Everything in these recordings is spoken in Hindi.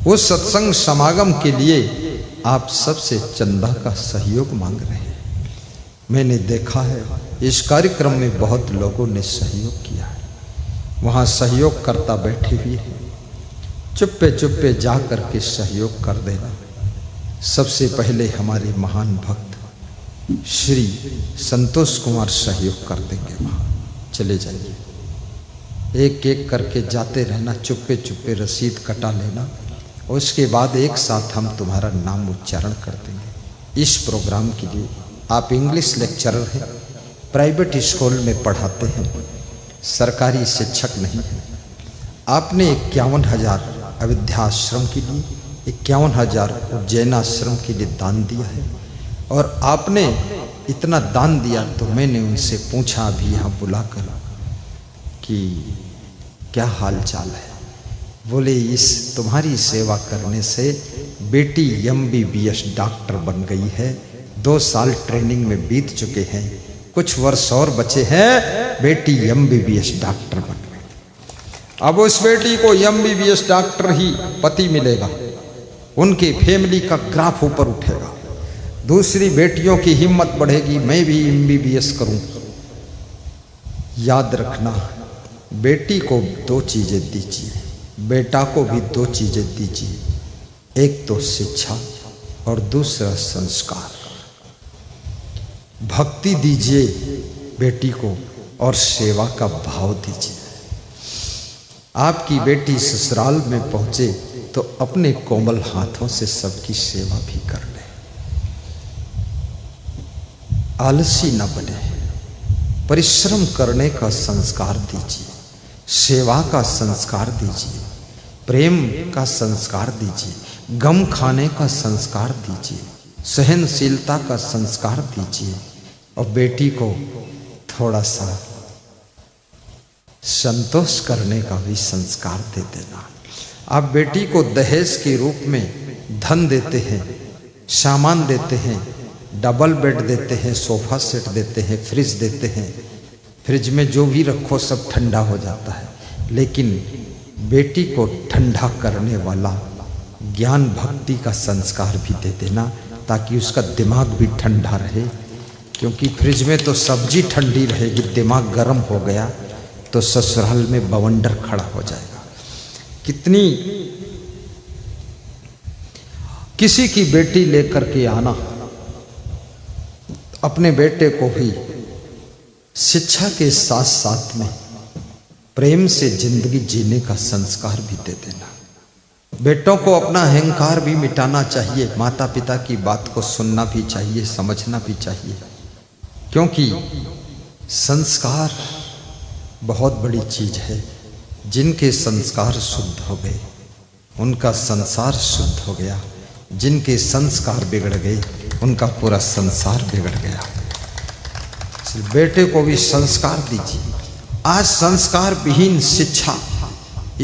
उस सत्संग समागम के लिए आप सबसे चंदा का सहयोग मांग रहे हैं। मैंने देखा है इस कार्यक्रम में बहुत लोगों ने सहयोग किया है। वहाँ सहयोग करता बैठे हुए हैं, चुप्पे चुप्पे जा कर के सहयोग कर देना। सबसे पहले हमारे महान भक्त श्री संतोष कुमार सहयोग कर देंगे। वहाँ चले जाइए, एक एक करके जाते रहना, चुप्पे चुप्पे रसीद कटा लेना। उसके बाद एक साथ हम तुम्हारा नाम उच्चारण कर देंगे। इस प्रोग्राम के लिए आप इंग्लिश लेक्चरर हैं, प्राइवेट स्कूल में पढ़ाते हैं, सरकारी शिक्षक नहीं हैं। आपने 51,000 अविद्याश्रम के लिए, 51,000 उज्जैनाश्रम के लिए दान दिया है। और आपने इतना दान दिया तो मैंने उनसे पूछा अभी यहाँ बुलाकर कि क्या हाल चाल है। बोले इस तुम्हारी सेवा करने से बेटी MBBS डॉक्टर बन गई है। 2 साल ट्रेनिंग में बीत चुके हैं, कुछ वर्ष और बचे हैं, बेटी MBBS डॉक्टर बन गई। अब उस बेटी को MBBS डॉक्टर ही पति मिलेगा, उनके फैमिली का ग्राफ ऊपर उठेगा। दूसरी बेटियों की हिम्मत बढ़ेगी, मैं भी MBBS करूं। याद रखना, बेटी को 2 चीजें दीजिए, बेटा को भी 2 चीजें दीजिए, एक तो शिक्षा और दूसरा संस्कार। भक्ति दीजिए बेटी को और सेवा का भाव दीजिए। आपकी बेटी ससुराल में पहुंचे तो अपने कोमल हाथों से सबकी सेवा भी कर ले। आलसी न बने, परिश्रम करने का संस्कार दीजिए, सेवा का संस्कार दीजिए, प्रेम का संस्कार दीजिए, गम खाने का संस्कार दीजिए, सहनशीलता का संस्कार दीजिए। और बेटी को थोड़ा सा संतोष करने का भी संस्कार दे देना। आप बेटी को दहेज के रूप में धन देते हैं, सामान देते हैं, डबल बेड देते हैं, सोफा सेट देते हैं, फ्रिज देते हैं। फ्रिज में जो भी रखो सब ठंडा हो जाता है, लेकिन बेटी को ठंडा करने वाला ज्ञान भक्ति का संस्कार भी दे देना, ताकि उसका दिमाग भी ठंडा रहे। क्योंकि फ्रिज में तो सब्जी ठंडी रहेगी, दिमाग गर्म हो गया तो ससुराल में बवंडर खड़ा हो जाएगा। कितनी किसी की बेटी लेकर के आना, अपने बेटे को भी शिक्षा के साथ साथ में प्रेम से जिंदगी जीने का संस्कार भी दे देना। बेटों को अपना अहंकार भी मिटाना चाहिए, माता पिता की बात को सुनना भी चाहिए, समझना भी चाहिए। क्योंकि संस्कार बहुत बड़ी चीज है। जिनके संस्कार शुद्ध हो गए उनका संसार शुद्ध हो गया, जिनके संस्कार बिगड़ गए उनका पूरा संसार बिगड़ गया। बेटे को भी संस्कार दीजिए। आज संस्कार विहीन शिक्षा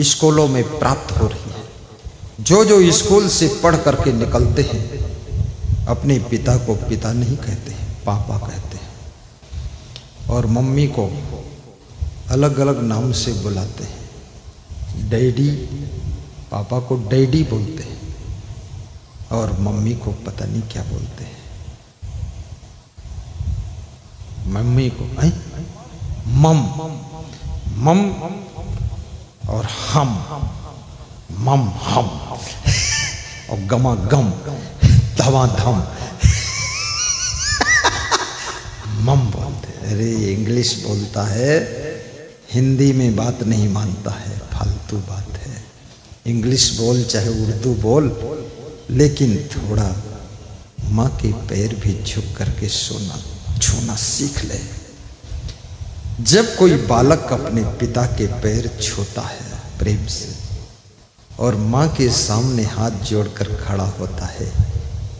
स्कूलों में प्राप्त हो रही है। जो जो स्कूल से पढ़ करके निकलते हैं अपने पिता को पिता नहीं कहते हैं, पापा कहते हैं, और मम्मी को अलग अलग नाम से बुलाते हैं। डैडी, पापा को डैडी बोलते हैं और मम्मी को पता नहीं क्या बोलते हैं। मम्मी को मम मम और हम, मम हम, और गमा गम, धमा धम मम बोलते। अरे इंग्लिश बोलता है, हिंदी में बात नहीं मानता है, फालतू बात है। इंग्लिश बोल चाहे उर्दू बोल, लेकिन थोड़ा माँ के पैर भी झुक करके छूना सीख ले। जब कोई बालक अपने पिता के पैर छूता है प्रेम से और माँ के सामने हाथ जोड़कर खड़ा होता है,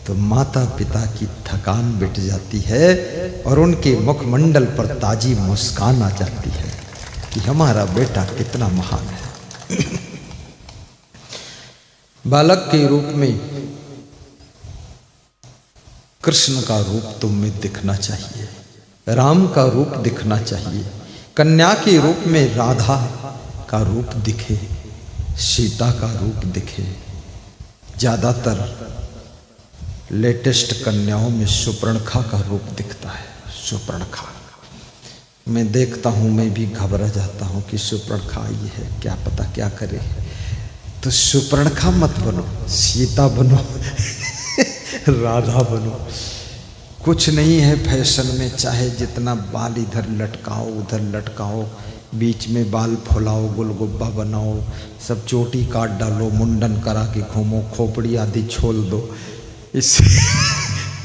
तो माता पिता की थकान मिट जाती है और उनके मुखमंडल पर ताजी मुस्कान आ जाती है कि हमारा बेटा कितना महान है। बालक के रूप में कृष्ण का रूप तुम में दिखना चाहिए, राम का रूप दिखना चाहिए, कन्या के रूप में राधा का रूप दिखे। सीता का रूप दिखे। ज्यादातर लेटेस्ट कन्याओं में सुपर्णखा का रूप दिखता है। सुपर्णखा मैं देखता हूँ, मैं भी घबरा जाता हूँ कि सुपर्णखा आई है, क्या पता क्या करे। तो सुपर्णखा मत बनो, सीता बनो राधा बनो। कुछ नहीं है फैशन में, चाहे जितना बाल इधर लटकाओ उधर लटकाओ, बीच में बाल फुलाओ, गुलगुब्बा बनाओ, सब चोटी काट डालो, मुंडन करा के घूमो, खोपड़ी आदि छोड़ दो, इससे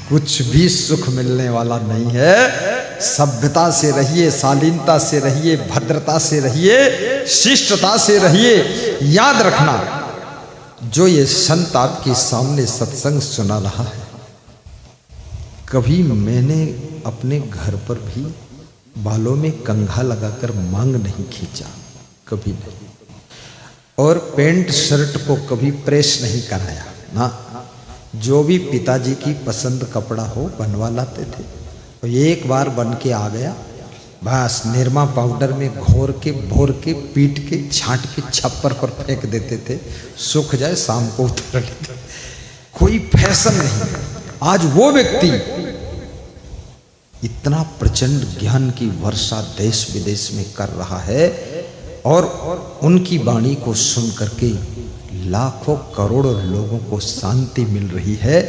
कुछ भी सुख मिलने वाला नहीं है। सभ्यता से रहिए, शालीनता से रहिए, भद्रता से रहिए, शिष्टता से रहिए। याद रखना, जो ये संत आपके सामने सत्संग सुना रहा है, कभी मैंने अपने घर पर भी बालों में कंघा लगाकर मांग नहीं खींचा, कभी नहीं। और पैंट शर्ट को कभी प्रेस नहीं कराया ना। जो भी पिताजी की पसंद कपड़ा हो बनवा लाते थे, और एक बार बन के आ गया, बस निरमा पाउडर में घोर के भोर के पीट के छांट के छप्पर पर फेंक देते थे, सूख जाए शाम को उतार लेते। कोई फैशन नहीं। आज वो व्यक्ति इतना प्रचंड ज्ञान की वर्षा देश विदेश में कर रहा है, और उनकी वाणी को सुन करके लाखों करोड़ों लोगों को शांति मिल रही है।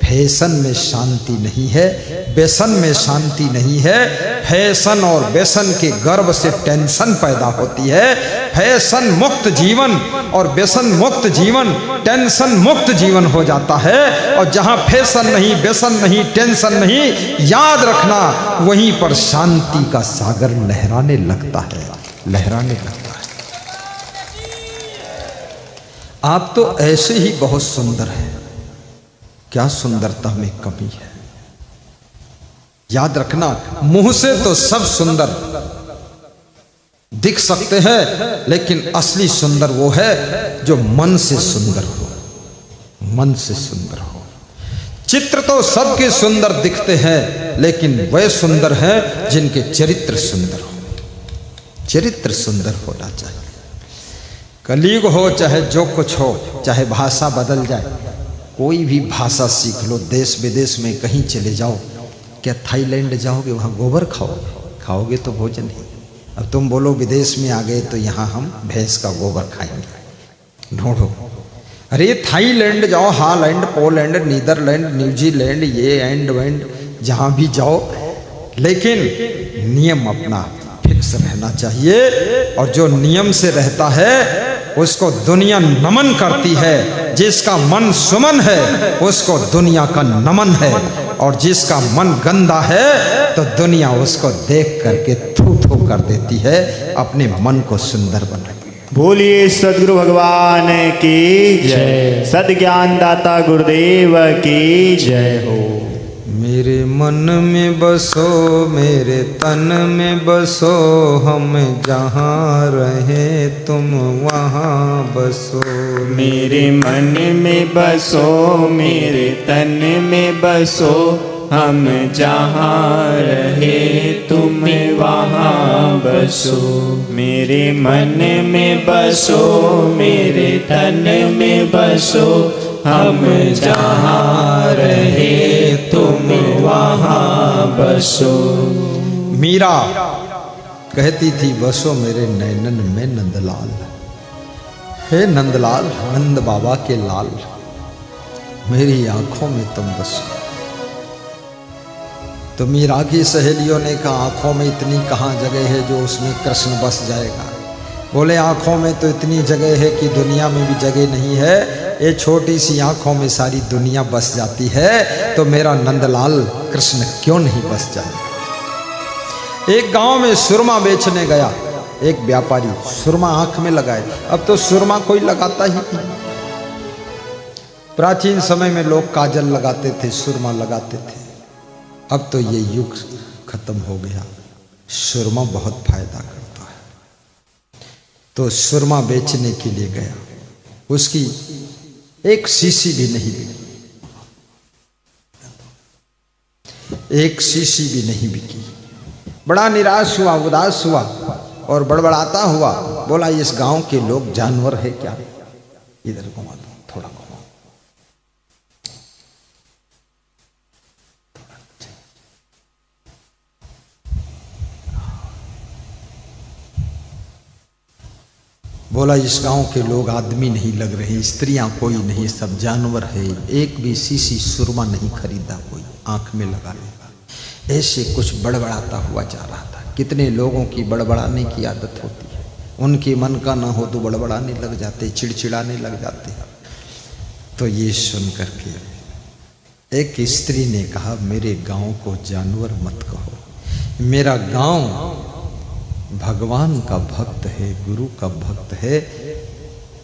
फैशन में शांति नहीं है, व्यसन में शांति नहीं है। फैशन और व्यसन के गर्भ से टेंशन पैदा होती है। फैशन मुक्त जीवन और व्यसन मुक्त जीवन टेंशन मुक्त जीवन हो जाता है। और जहां फैशन नहीं, व्यसन नहीं, टेंशन नहीं, याद रखना, वहीं पर शांति का सागर लहराने लगता है, लहराने लगता है। आप तो ऐसे ही बहुत सुंदर हैं, क्या सुंदरता में कमी है। याद रखना, मुंह से तो सब सुंदर दिख सकते हैं, लेकिन असली सुंदर वो है जो मन से सुंदर हो, मन से सुंदर हो। चित्र तो सबके सुंदर दिखते हैं, लेकिन वह सुंदर हैं जिनके चरित्र सुंदर हो। चरित्र सुंदर होना चाहिए। कलयुग हो चाहे जो कुछ हो, चाहे भाषा बदल जाए, कोई भी भाषा सीख लो, देश विदेश में कहीं चले जाओ। क्या थाईलैंड जाओगे, वहाँ गोबर खाओगे तो भोजन ही। अब तुम बोलो विदेश में आ गए तो यहाँ हम भैंस का गोबर खाएंगे, ढूंढो। अरे थाईलैंड जाओ, हॉलैंड, पोलैंड, नीदरलैंड, न्यूजीलैंड, ये एंड वेंड, जहाँ भी जाओ, लेकिन नियम अपना फिक्स रहना चाहिए। और जो नियम से रहता है उसको दुनिया नमन करती है। जिसका मन सुमन है उसको दुनिया का नमन है, और जिसका मन गंदा है तो दुनिया उसको देख करके थू थू कर देती है। अपने मन को सुंदर बनाइए। बोलिए सदगुरु भगवान की जय, सद्ज्ञान दाता गुरुदेव की जय हो। मेरे मन में बसो, मेरे तन में बसो, हम जहाँ रहे तुम वहाँ बसो। मेरे मन में बसो, मेरे तन में बसो, हम जहाँ रहे तुम वहाँ बसो। मेरे मन में बसो, मेरे तन में बसो, हम जहाँ रहे तुम वहाँ बसो। मीरा कहती थी, बसो मेरे नैनन में नंदलाल। हे नंदलाल, नंद बाबा के लाल, मेरी आंखों में तुम बसो। तो मीरा की सहेलियों ने कहा, आंखों में इतनी कहाँ जगह है जो उसमें कृष्ण बस जाएगा। बोले, आंखों में तो इतनी जगह है कि दुनिया में भी जगह नहीं है। ये छोटी सी आंखों में सारी दुनिया बस जाती है, तो मेरा नंदलाल कृष्ण क्यों नहीं बस जाए। एक गांव में सुरमा बेचने गया एक व्यापारी, सुरमा आंख में लगाए। अब तो सुरमा कोई लगाता ही नहीं। प्राचीन समय में लोग काजल लगाते थे, सुरमा लगाते थे। अब तो ये युग खत्म हो गया। सुरमा बहुत फायदा करता है। तो सुरमा बेचने के लिए गया, उसकी एक शीशी भी नहीं बिकी, एक शीशी भी नहीं बिकी। बड़ा निराश हुआ, उदास हुआ और बड़बड़ाता हुआ बोला, इस गांव के लोग जानवर है क्या? इधर घुमा दो, थोड़ा घुमाओ, बोला इस गांव के लोग आदमी नहीं लग रहे, स्त्रियां कोई नहीं, सब जानवर है, एक भी सीसी सुरमा नहीं खरीदा कोई, आंख में लगा लेगा। ऐसे कुछ बड़बड़ाता हुआ जा रहा था। कितने लोगों की बड़बड़ाने की आदत होती है, उनके मन का ना हो तो बड़बड़ाने लग जाते, चिड़चिड़ाने लग जाते। तो ये सुन करके एक स्त्री ने कहा, मेरे गांव को जानवर मत कहो, मेरा गांव भगवान का भक्त है, गुरु का भक्त है।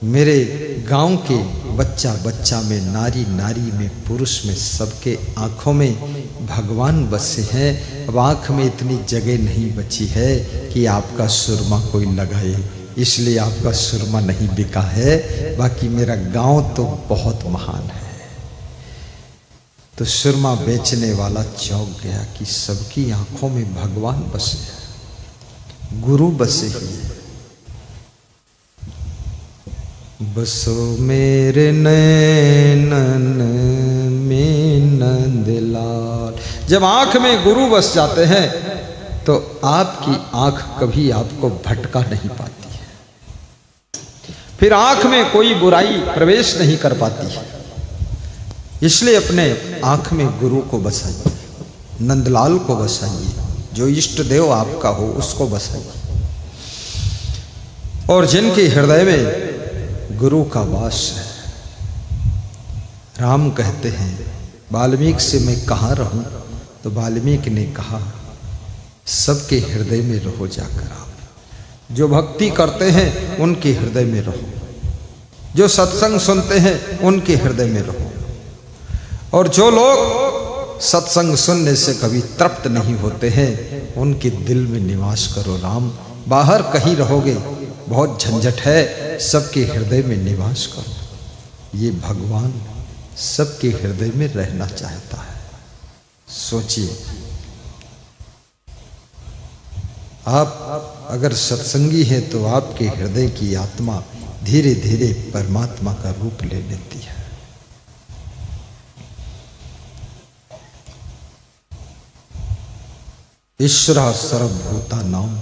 मेरे गांव के बच्चा बच्चा में, नारी नारी में, पुरुष में, सबके आंखों में भगवान बसे हैं। अब आंख में इतनी जगह नहीं बची है कि आपका सुरमा कोई लगाए, इसलिए आपका सुरमा नहीं बिका है। बाकी मेरा गांव तो बहुत महान है। तो सुरमा बेचने वाला चौंक गया कि सबकी आंखों में भगवान बसे हैं, गुरु बसे ही है। बसो मेरे नैनन में नंदलाल। जब आंख में गुरु बस जाते हैं तो आपकी आंख कभी आपको भटका नहीं पाती है, फिर आंख में कोई बुराई प्रवेश नहीं कर पाती है। इसलिए अपने आंख में गुरु को बसाइए, नंदलाल को बसाइए, जो इष्ट देव आपका हो उसको बसाइए। और जिनके हृदय में गुरु का वास है, राम कहते हैं वाल्मीकि से मैं कहाँ रहूं, तो वाल्मीकि ने कहा सबके हृदय में रहो जाकर आप। जो भक्ति करते हैं उनके हृदय में रहो, जो सत्संग सुनते हैं उनके हृदय में रहो। और जो लोग सत्संग सुनने से कभी तृप्त नहीं होते हैं उनके दिल में निवास करो राम। बाहर कहीं रहोगे बहुत झंझट है, सबके हृदय में निवास करो। ये भगवान सबके हृदय में रहना चाहता है। सोचिए, आप अगर सत्संगी हैं तो आपके हृदय की आत्मा धीरे धीरे परमात्मा का रूप ले लेती है। ईश्वरा सर्वभूता नाम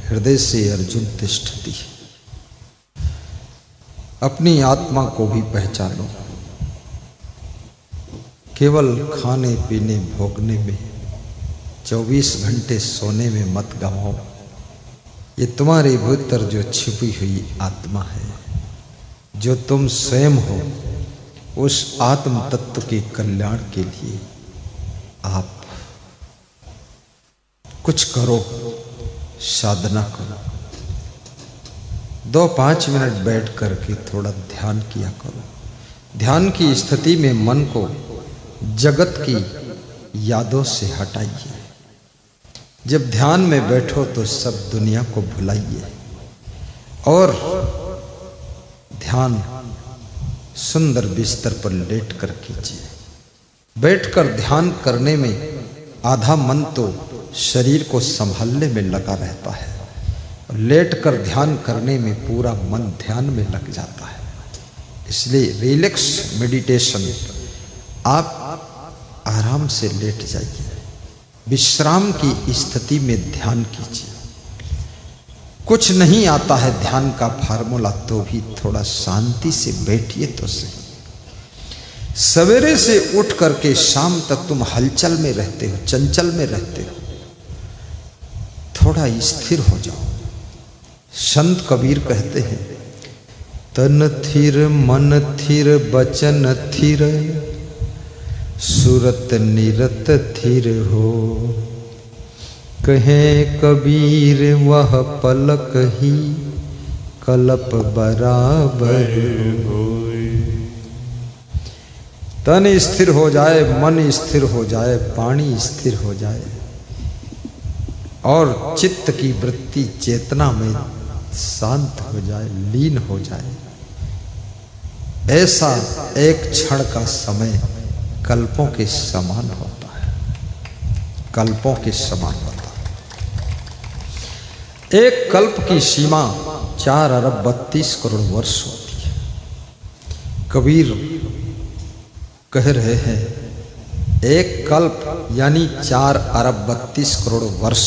हृदय से अर्जुन तिष्ठति। अपनी आत्मा को भी पहचानो, केवल खाने पीने भोगने में, 24 घंटे सोने में मत गवाओ। ये तुम्हारे भीतर जो छिपी हुई आत्मा है, जो तुम स्वयं हो, उस आत्म तत्व के कल्याण के लिए आप कुछ करो, साधना करो। 2-5 मिनट बैठ करके थोड़ा ध्यान किया करो। ध्यान की स्थिति में मन को जगत की यादों से हटाइए। जब ध्यान में बैठो तो सब दुनिया को भुलाइए और ध्यान सुंदर बिस्तर पर लेट कर कीजिए। बैठकर ध्यान करने में आधा मन तो शरीर को संभालने में लगा रहता है और लेटकर ध्यान करने में पूरा मन ध्यान में लग जाता है। इसलिए रिलैक्स मेडिटेशन, आप आराम से लेट जाइए, विश्राम की स्थिति में ध्यान कीजिए। कुछ नहीं आता है ध्यान का फार्मूला, तो भी थोड़ा शांति से बैठिए तो सही। सवेरे से उठ करके शाम तक तुम हलचल में रहते हो, चंचल में रहते हो, थोड़ा स्थिर हो जाओ। संत कबीर कहते हैं, तन थिर मन थिर बचन थिर, सुरत निरत थिर हो। कहे कबीर वह पलक ही कलप बराबर हो। तन स्थिर हो जाए, मन स्थिर हो जाए, वाणी स्थिर हो जाए और चित्त की वृत्ति चेतना में शांत हो जाए, लीन हो जाए, ऐसा एक क्षण का समय कल्पों के समान होता है, कल्पों के समान होता है। एक कल्प की सीमा 4 अरब 32 करोड़ वर्ष होती है। कबीर कह रहे हैं, एक कल्प यानी 4 अरब 32 करोड़ वर्ष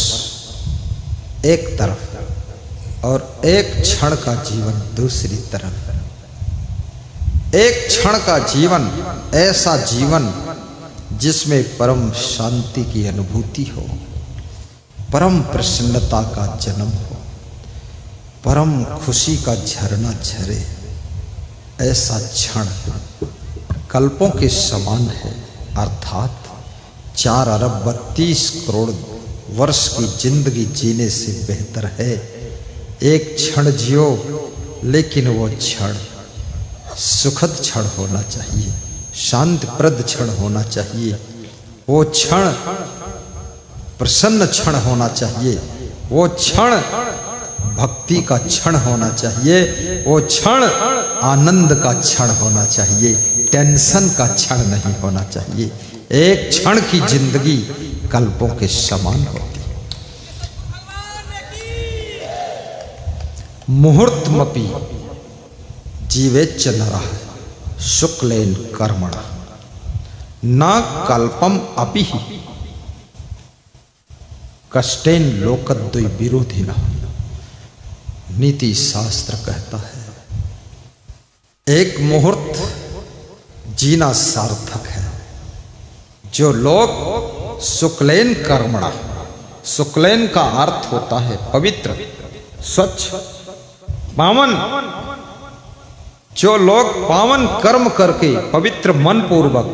एक तरफ और एक क्षण का जीवन दूसरी तरफ। एक क्षण का जीवन ऐसा जीवन जिसमें परम शांति की अनुभूति हो, परम प्रसन्नता का जन्म हो, परम खुशी का झरना झरे, ऐसा क्षण कल्पों के समान है। अर्थात 4 अरब 32 करोड़ वर्ष की जिंदगी जीने से बेहतर है एक क्षण जियो, लेकिन वो क्षण सुखद क्षण होना चाहिए, शांतिप्रद क्षण होना चाहिए, वो क्षण प्रसन्न क्षण होना चाहिए, वो क्षण भक्ति का क्षण होना चाहिए, वो क्षण आनंद का क्षण होना चाहिए, टेंशन का क्षण नहीं होना चाहिए। एक क्षण की जिंदगी कल्पों के समान होती है। मुहूर्तमपि जीवेच्च नरः शुक्लेन कर्मणा न कल्पम अपि कष्टेन लोकद्वय विरोधिनः। नीति शास्त्र कहता है, एक मुहूर्त जीना सार्थक है। जो लोग शुक्लेन कर्मणा, शुक्लेन का अर्थ होता है पवित्र, स्वच्छ, पावन। जो लोग पावन कर्म करके पवित्र मन पूर्वक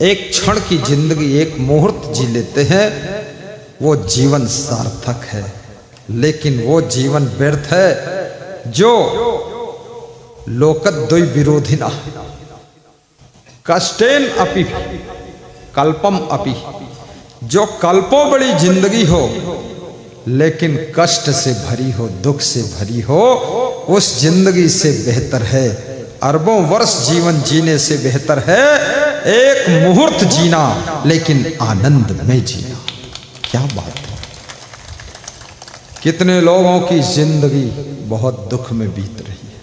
एक क्षण की जिंदगी, एक मुहूर्त जी लेते हैं, वो जीवन सार्थक है। लेकिन वो जीवन व्यर्थ है जो लोकद्वय विरोधिना कष्टेन अपि कल्पम अपि, जो कल्पों बड़ी जिंदगी हो लेकिन कष्ट से भरी हो, दुख से भरी हो, उस जिंदगी से बेहतर है, अरबों वर्ष जीवन जीने से बेहतर है एक मुहूर्त जीना लेकिन आनंद में जीना। क्या बात है। कितने लोगों की जिंदगी बहुत दुख में बीत रही है।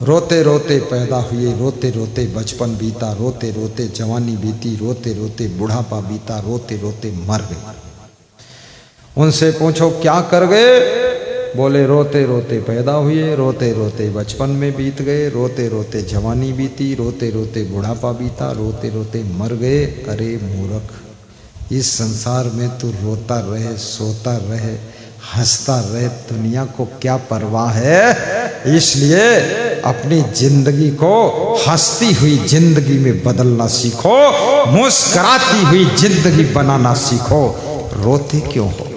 रोते रोते पैदा हुए, रोते रोते बचपन बीता, रोते रोते जवानी बीती, रोते रोते बुढ़ापा बीता, रोते रोते मर गए। उनसे पूछो क्या कर गए, बोले रोते रोते पैदा हुए, रोते रोते बचपन में बीत गए, रोते रोते जवानी बीती, रोते रोते बुढ़ापा बीता, रोते रोते मर गए। अरे मूर्ख, इस संसार में तू रोता रहे, सोता रहे, हंसता रहे, दुनिया को क्या परवाह है। इसलिए अपनी जिंदगी को हंसती हुई जिंदगी में बदलना सीखो, मुस्कुराती हुई जिंदगी बनाना सीखो। रोते क्यों हो।